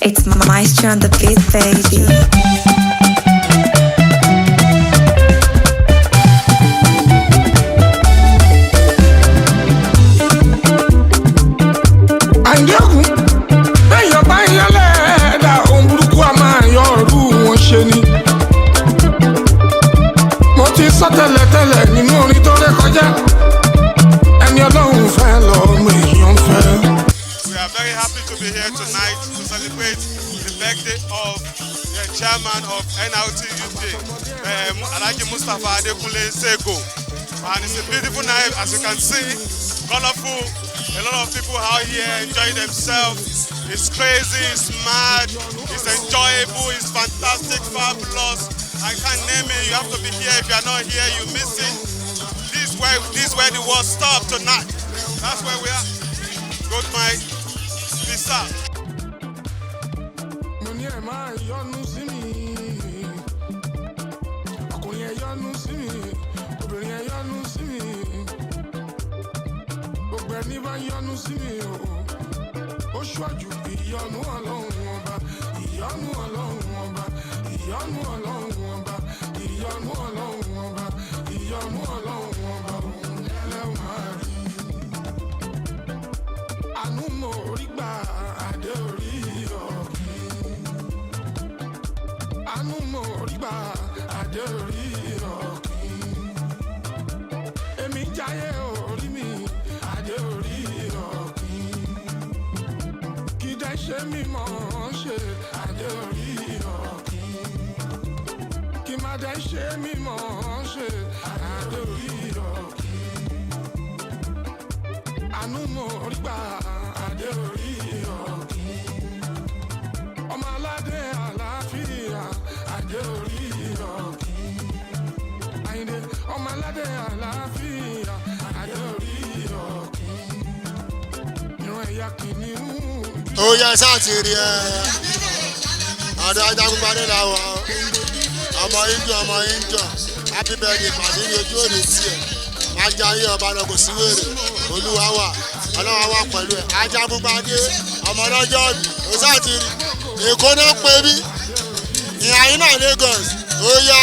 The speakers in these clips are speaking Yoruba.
It's Maestro on the beat, baby. Tẹ́lẹ̀ nínú orin tó ré kọjá ẹni Ọlọ́run fẹ́ lọ́mọ èèyàn fẹ́. We are very happy to be here tonight to celebrate the birthday of the chairman of Nurtw, Alhaji Mustapha Sego. And it's a beautiful night, as you can see, colorful. A lot of people out here enjoying themselves. It's crazy, it's mad, it's enjoyable, it's fantastic, fabulous. I can't name it. You have to be here. If you are not here, you miss it. This is where the world stops tonight. That's where we are. Goldmyne, peace out. Oh yes, àtìrí ẹ àdó ajagunpadé làwọn ọmọ India happy birthday pàdé ní ojú òde sí ẹ ajá yé ọba náà kò sí wèrè olúwa wà ọlọ́wà wà pẹ̀lú ẹ ajagunpadé ọmọ lọ́jọ́ ọ̀bì ó sàtìrí èkó náà pé bí ìhà yín náà Lagos ó yá.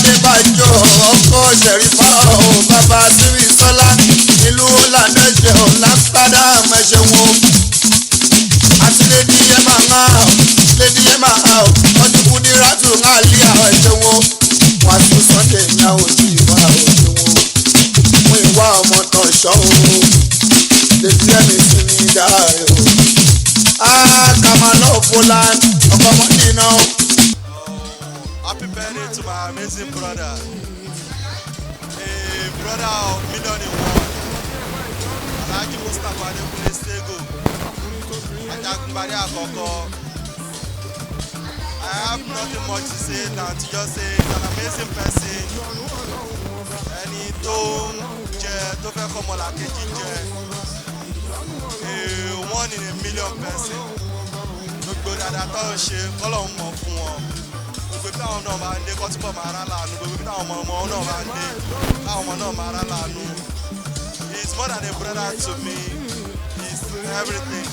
Adébájọ ọkọ Ṣẹ̀rífà o bàbá sírí sọ́lá ìlú ọ̀làdẹ́jẹ̀ ọ̀làpàdà mẹ́ṣẹ̀wọ̀n àti lédi yẹn máa ń hàn lédi yẹn máa hàn ọdún kúndínlá tó ń hàn lé àwọn ẹ̀ṣẹ̀wọ̀n wọn àti Sunday ní àwọn ojú ìwà òṣèwọ̀n fún ìwà ọmọ tán ṣọ́ o lédi yẹn mi sí ní dáre o Kamalọ Poland ọkọ mọ́tì náà. Happy birthday to my amazing brother, a brother of million in one. Alhaji Mustapha Adekunle Sego, Ajagunbari Akoko. I have nothing much to say than to just say he's an amazing person. Ẹni tó ń jẹ tó fẹ́ kọ́ ọmọlàkejì jẹ, a 1 in a million person. Gbogbo dáadáa tó ń ṣe kọ́lọ̀ ń mọ̀ fún wọn. Gbogbo táwọn náà máa ń dé kọ́ túbọ̀ máa rá lànà. Gbogbo táwọn ọmọ náà máa ń dé táwọn ọmọ náà máa rá lànà. He is more than a brother to me. He is everything.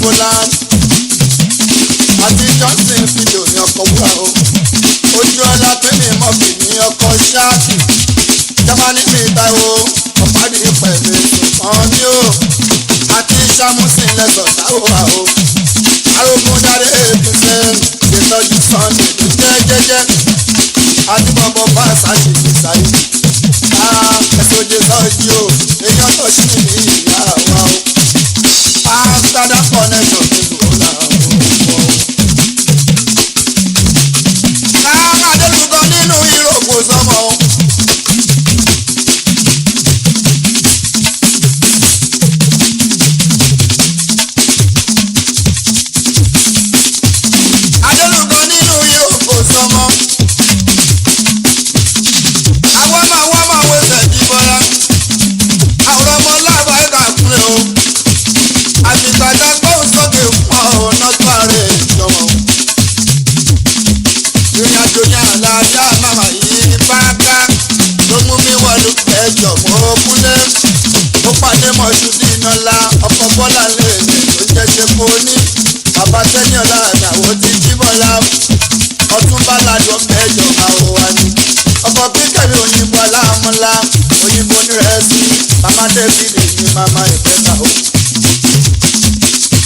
bọ́lá àti johnson fídíò ní ọkọ̀ wúrà o ojú ọlá tẹ́lẹ̀ mọ́fì ní ọkọ̀ ṣáàtì jámánì mi ìtawó ọ̀pádì pẹ̀lú ìsùnkàn ní o àti sàmúsìn lẹ́sọ̀ táwọ̀ àwọ̀ arógún dáre èkìsẹ́ ìtọ́jú sunday tó jẹ́ jẹ́jẹ́ àti bọ̀bọ̀ bá ṣàṣìṣe ṣáyé ẹ̀sọ́jẹ́ sọ́jí o èèyàn tó ṣì ní ìyá wa o after connection ní ìgbòho o. Adélùkọ nínú ìròkò sọmọ o. Adélùkọ nínú ìròkò sọmọ. Àwọn ọmọ wẹsẹ̀ jí bọ́lá. Àwọn ọmọ lábàá ẹ̀ka kúrẹ́ o. Àtìgbàdá gbóhùn sókè pọ̀ ọ̀nà tó ààrẹ ìjọba o. Ìrìnàjò ní àlàáfíà màmá yìí pátá ló mú mi wọlé ẹjọ́ mọ́ kúnlẹ̀. Ó pàdé mọ̀ṣú dínàlá ọkọ̀ bọ́lá lèmi tó jẹ́ ṣe kó ní. Bàbá sẹ́ni ọ̀la àdàwọ̀ ti jí bọ́lá. Ọtún bá ládùn ẹjọ́ àwọ̀ wa ni. Ọkọ̀ kíkẹ́rì òyìnbó aláàmúlá òyìnbó ní rẹ̀ sí. Màmá David ní màmá ìfẹ́ta o.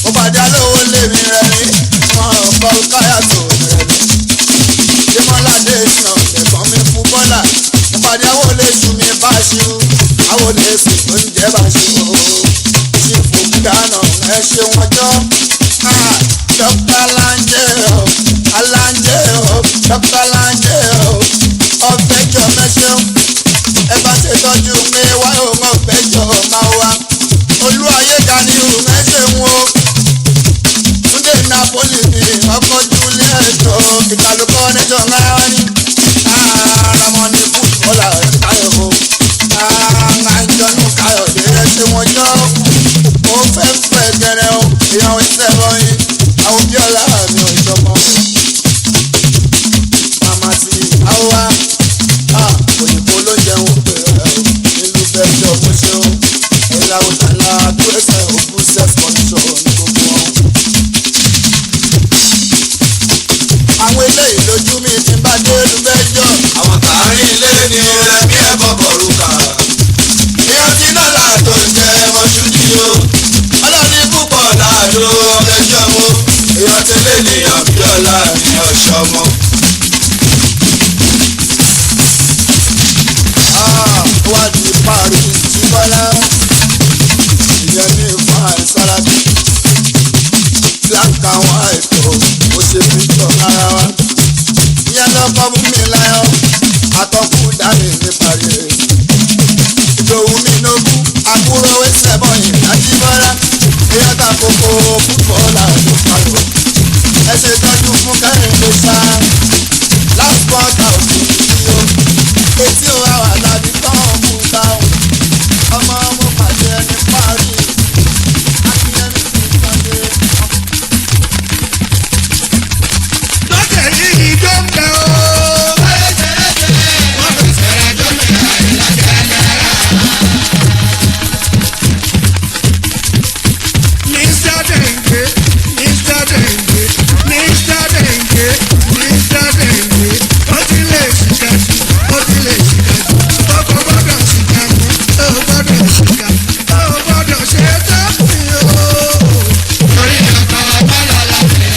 Mo pàdé alówó lèmi rẹ̀ ní. Wọ́n kọ́ káyà tó rẹ̀ ní. Ìmọ̀ládé ìsàn lẹ̀kọ́ mi fún bọ́là. Ìpàdé àwọn olóṣù mi bá ṣu. Àwọn olóṣù oúnjẹ bá ṣu o. Ṣé fòkú dáná ẹ ṣe wọ́n jọ́? Dọ́kítà Láńjẹ́ o, Aláńjẹ́ o, Dọ́kítà Láńjẹ́ o. Ọ̀fẹ́jọ́ mẹ́ṣẹ́ ẹ bá ṣe tọ́jú mi wá òun ọ̀fẹ́jọ́ máa wá. Olú ayé dání òun ẹ ṣe wọ́n. Túndé Napoli ni ọkọ̀ Juliet ìkàlùkọ́ níjọ́ ńlá ní. Àràmọ́ ní fútbọ́là káyọ̀ o. Àjọ̀nù Káyọ̀dé ṣe wọ́n jọ́. Ó fẹ́ fẹ́ gẹ̀rẹ́ o. Ìyàwó iṣẹ́ lọ́yìn. Àwọn bí ọ̀la mi ò jọmọ́. Màmá ti àwa. Òyìnbó ló jẹun pẹ̀lú nílùú bẹ́ẹ̀ jọ bó ṣe o. Ẹ̀yà òjàlá tó ẹsẹ̀ òkú sex control ní gbogbo wọn. Àwọn eléyìí lójú mi ti bá dé lùbẹ́jọ́. Àwọn tààrí ilé ni ẹbí ẹ̀bọ̀ bọ̀rùkà. Èèyàn ti náà láàtọ̀ ń jẹ mọ́ṣúdì o. Ọlọ́ni púpọ̀ láàdó ọmọdéjọ́ mo. Èèyàn tẹ́lẹ̀ nìyàn bí ọ̀la ní ọ̀ṣọ́ mọ́. Wá di parí ti bọ́lá. Ìyẹn ní ìfọ̀ àìsáradì. Black and white o, mo ṣe picture ara wa. Ìyẹn lọ́kọ́ mú mi láyọ̀, àtọ́kù dání ní parí. Ìdòwú mi nógú, àbúrò ẹsẹ̀ bọ̀yìn láti bọ́lá. Èèyàn ta kókó fútbọ́ọ̀lù àti pàrọ̀. Ẹ ṣe tọ́jú fún Kẹ́hìndé ṣá. Last quarter òkú yìí o. Etí o wá wà lábí tán kú táwọn. Ọmọ pàdé ẹni parí. Akínyẹmí ti sọ́dé. lọ́tẹ̀ yìí ìjọ ń bẹ o. wọ́n fi sẹ̀rẹ̀ jọ mẹ́ta ìlàjẹ̀lẹ̀. Mr. Denge, Mr. Denge, Mr. Denge, Mr. Denge, ó ti lè ṣìkà jù, ó ti lè ṣìkà jù, ó kò gbọ́dọ̀ ṣìkà mú, ó gbọ́dọ̀ ṣìkà, ó gbọ́dọ̀ ṣe é tó fi o. Torí ọkọ̀ bọ́lá láfẹ̀ẹ́.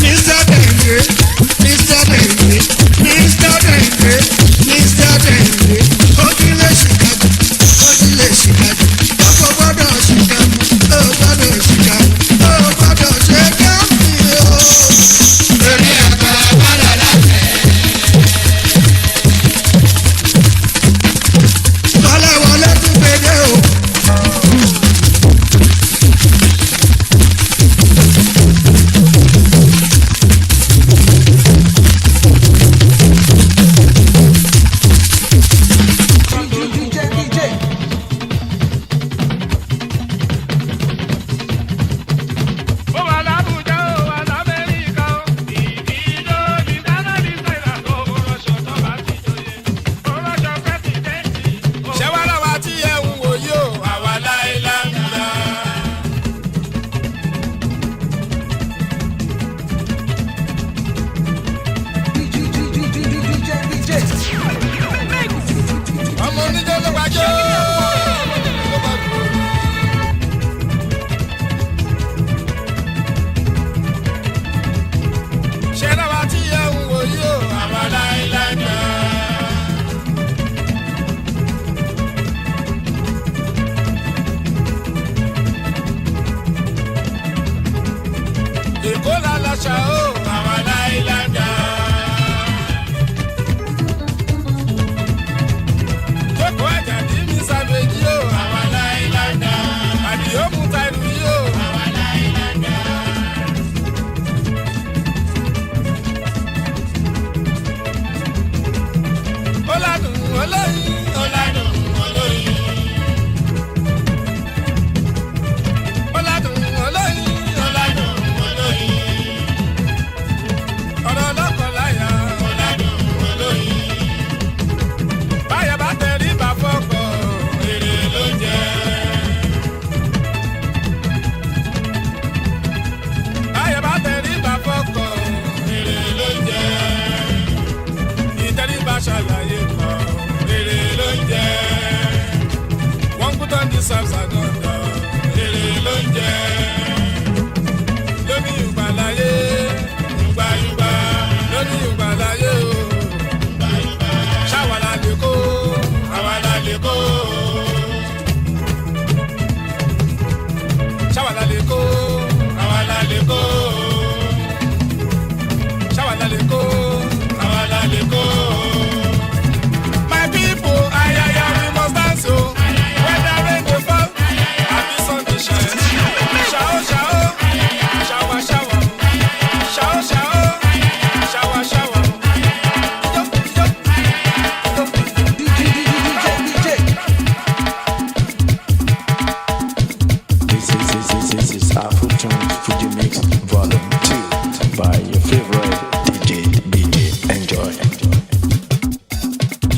Mr. Denge, Mr. Denge, Mr. Denge, Mr.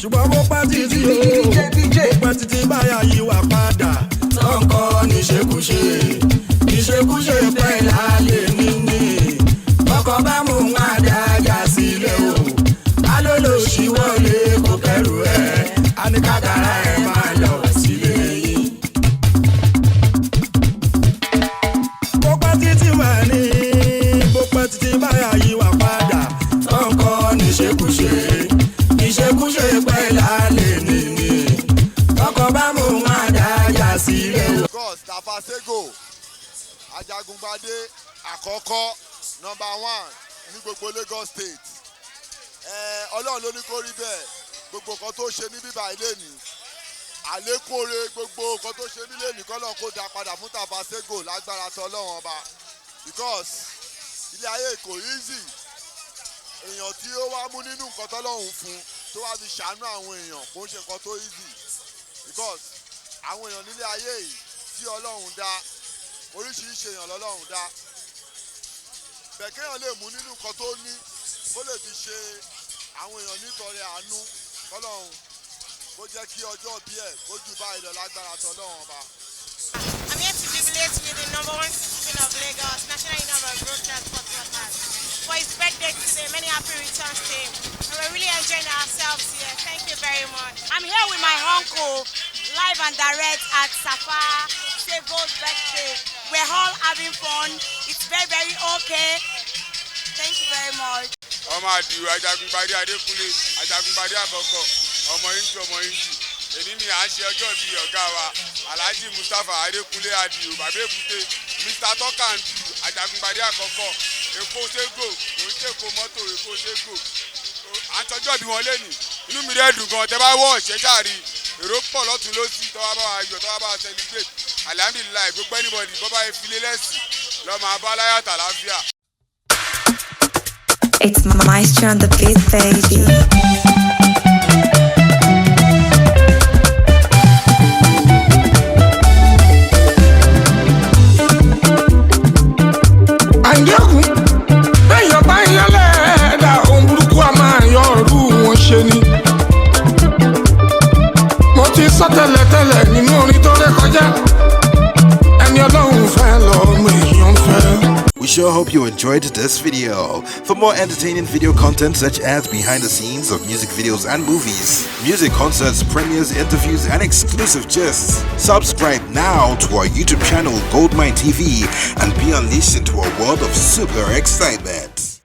ṣùgbọ́n mo pẹ́ títí o mo pẹ́ títí báyà yí wà padà tọ́ǹkọ́ níṣekúṣe níṣekúṣe pẹ́ láàyè níní ọkọ̀ bá mú wọn àdájà sílẹ̀ o alo ló ṣí wọlé kó kẹrù ẹ̀ àníkàkàrà ẹ̀ máa lọ sílé yìí. mo pẹ́ títí mà ní mo pẹ́ títí báyà yí wà padà tọ́ǹkọ́ níṣekúṣe níṣekúṣe pẹ́ láàyè níní ọkọ̀ bá mú wọn àdájà sílẹ̀ o. Mustapha Sego ajagungbadé àkọ́kọ́ number 1 ní gbogbo Lagos State. Ọlọ́run ló ní kó rí bẹ́ẹ̀ gbogbo nǹkan tó ṣe ní bíbá ilé ní àlékòrè gbogbo nǹkan tó ṣe nílé ní kọ́lọ́n kó dá padà fún Mustapha Sego lágbára tọ́ Ọlọ́run ọba because ilé ayé kò easy èèyàn tí ó wá mú nínú nǹkan tọ́lọ́run fún tó wá fi ṣàánú àwọn èèyàn kò ń ṣe nǹkan tó easy because àwọn èèyàn nílé ayé yìí tí Ọlọ́run dá oríṣiríṣi èèyàn lọ́lọ́run dá bẹ́ẹ̀ kéèyàn lè mú nínú nǹkan tó ní kó lè fi ṣe àwọn èèyàn nítorí àánú kọ́lọ́run kó jẹ́ kí ọjọ́ bí ẹ̀ kó jù báyìí lọ lágbára tọ́lọ́run ọba. I'm here to jubilate with the #1 citizen of Lagos, National Union of Road Transport Workers, for his birthday today. Many happy returns to him. And we're really enjoying ourselves here. Thank you very much. I'm here with my uncle, live and direct at Safa Sego's birthday. We're all having fun. It's very, very okay. Thank you very much. ọmọ àdìo ajagunpadé adékúnlé ajagunpadé àkọ́kọ́ ọmọ ìjì èyí ni à ń ṣe ọjọ́ bíi ọ̀gá wa alhaji Mustapha adékúnlé àdìo bàbá èbúté mr tọ́kàndù ajagunpadé àkọ́kọ́ èkó Sego kò ń ṣèkó mọ́tò èkó Sego à ń tọjọ́ bí wọn lẹ́nu inú mi rẹ̀ dùn gan tẹ́ bá wọ̀ ṣẹ́ sáré èrò pọ̀ lọ́tún lọ́sí tọ́wọ́ bá wa yọ̀ tọ́wọ́ bá wa celebrate alhamdulilayi gbogbo anybody bọ́bá yẹn filé lẹ́sìn lọ́mọ abáláyà tàlàáfíà. It's Maestro on the beat, baby. àyẹ̀kùn bẹ́yọ̀ bá ń yálẹ̀ ẹ̀dá ohun burúkú a máa yọ ọ̀rú wọn ṣe ni. mo ti sọ tẹ́lẹ̀tẹ́lẹ̀ nínú orin tó ré kọjá ẹni Ọlọ́run fẹ́ lọ́mọ èèyàn fẹ́. We sure hope you enjoyed this video. For more entertaining video content such as behind the scenes of music videos and movies, music concerts, premieres, interviews, and exclusive gists, subscribe now to our YouTube channel GoldmyneTV and be unleashed into a world of super excitement.